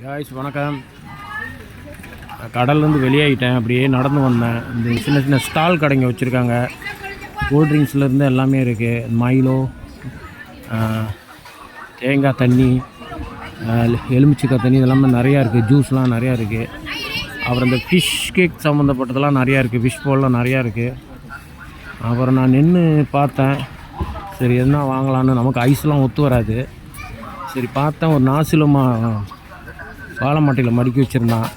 Guys வணக்கம். கடல்லேருந்து வெளியாகிட்டேன், அப்படியே நடந்து வந்தேன். இந்த சின்ன சின்ன ஸ்டால் கடைங்க வச்சுருக்காங்க. கூல்ட்ரிங்க்ஸ்லேருந்து எல்லாமே இருக்குது. மைலோ, தேங்காய் தண்ணி, எலுமிச்சக்காய் தண்ணி, இதெல்லாமே நிறையா இருக்குது. ஜூஸ்லாம் நிறையா இருக்குது. அப்புறம் இந்த ஃபிஷ் கேக் சம்மந்தப்பட்டதெல்லாம் நிறையா இருக்குது. ஃபிஷ் போல்லாம் நிறையா இருக்குது. அப்புறம் நான் நின்று பார்த்தேன், சரி என்ன வாங்கலான்னு. நமக்கு ஐஸ்லாம் ஒத்து வராது. சரி பார்த்தேன், ஒரு நாசிலுமா பாலமாட்டையில் மடிக்கி வச்சுருந்தான்.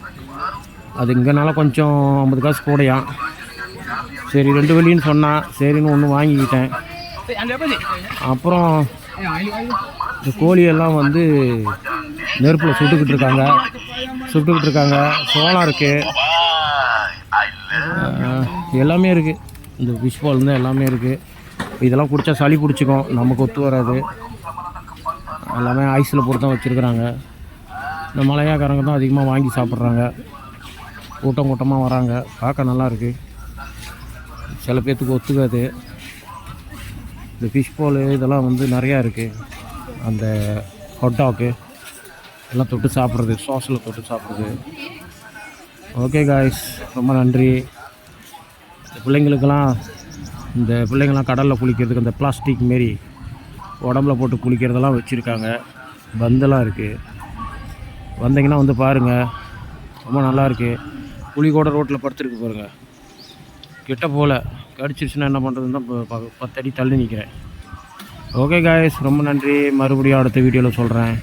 அது இங்கேனால கொஞ்சம் 50 காசு கூடையான். சரி 2 வெள்ளின்னு சொன்னான். சரின்னு ஒன்று வாங்கிக்கிட்டேன். அப்புறம் இந்த கோழியெல்லாம் வந்து நெருப்பில் சுட்டுக்கிட்டு இருக்காங்க. சோளம் இருக்குது, எல்லாமே இருக்குது. இந்த ஃபிஷ் பால்லேருந்து எல்லாமே இருக்குது. இதெல்லாம் குடித்தா சளி பிடிச்சிக்கும், நமக்கு ஒத்து வராது. எல்லாமே ஐஸில் போட்டு தான் வச்சுருக்குறாங்க. இந்த மலையாக்காரங்க தான் அதிகமாக வாங்கி சாப்பிட்றாங்க. கூட்டமாக வராங்க. பார்க்க நல்லாயிருக்கு. சில பேர்த்துக்கு ஒத்துக்காது. இந்த ஃபிஷ் பால் இதெல்லாம் வந்து நிறையா இருக்குது. அந்த ஹொட்டாக்கு எல்லாம் தொட்டு சாப்பிட்றது, சாஸில் தொட்டு சாப்பிட்றது. ஓகே காய்ஸ், ரொம்ப நன்றி. இந்த பிள்ளைங்கள்லாம் கடலில் குளிக்கிறதுக்கு அந்த பிளாஸ்டிக் மாரி உடம்புல போட்டு குளிக்கிறதெல்லாம் வச்சுருக்காங்க. பந்தெல்லாம் இருக்குது. வந்தீங்கன்னா வந்து பாருங்கள், ரொம்ப நல்லாயிருக்கு. புலி கூட ரோட்டில் படுத்துருக்கு பாருங்கள். கிட்ட போல் கடிச்சிருச்சுன்னா என்ன பண்ணுறதுன்னு தான் 10 அடி தள்ளி நிற்கிறேன். ஓகே காய்ஸ், ரொம்ப நன்றி. மறுபடியும் அடுத்த வீடியோவில் சொல்கிறேன்.